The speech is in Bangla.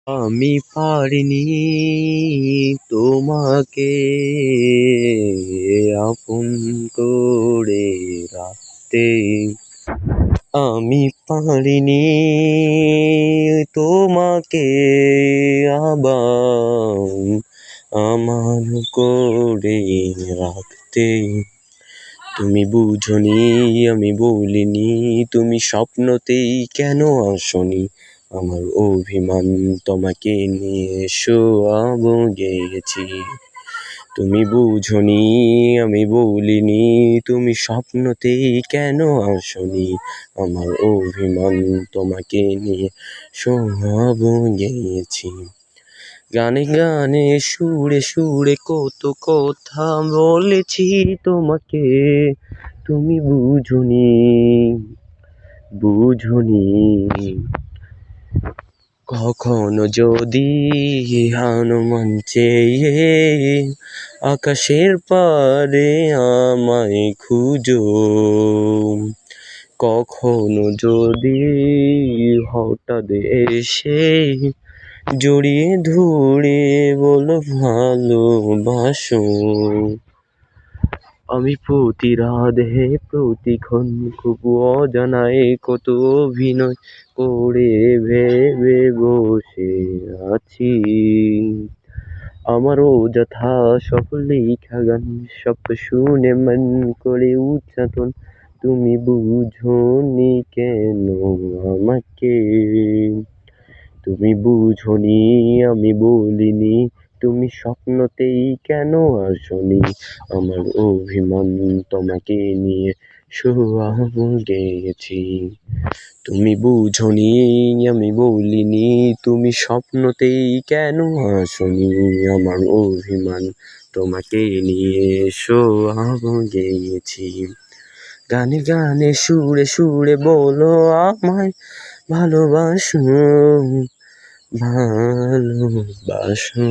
আমি পারিনি তোমাকে আপন করে রাখতে, আমি পারিনি তোমাকে আবার আমার করে রাখতে। তুমি বুঝনি আমি বলিনি, তুমি স্বপ্নতেই কেন আসনি, আমার অভিমান তোমাকে নিয়ে সব গেছি। তুমি বুঝনি আমি বলিনি, তুমি স্বপ্নতেই কেন আসনি, আমার অভিমান তোমাকে নিয়ে সব গেছি। গানে গানে সুরে সুরে কত কথা বলেছি তোমাকে, তুমি বুঝনি। কখনো যদি হনুমান চেয়ে আকাশের পারে আমায় খুঁজো, কখনো যদি হঠাৎ এসে জড়িয়ে ধরে বলো ভালোবাসো, আমি প্রতি রাধে প্রতিক্ষণ খুব অজানায় কত অভিনয় করে ভেবে বসে আছি। আমার অযথা সব লেখা গান সব শুনে মন করে উচ্চাটন, তুমি বুঝনি কেন আমাকে, তুমি বুঝনি আমি বলিনি, তুমি স্বপ্নতেই কেন আসনি, আমার অভিমান তোমাকে নিয়ে সব গেছি। তুমি বুঝনি আমি বলিনি, তুমি স্বপ্নতেই কেন আসনি, আমার অভিমান তোমাকে নিয়ে সব গেছি। গানে গানে সুরে সুরে বলো আমায় ভালোবাসো, ভালোবাসো।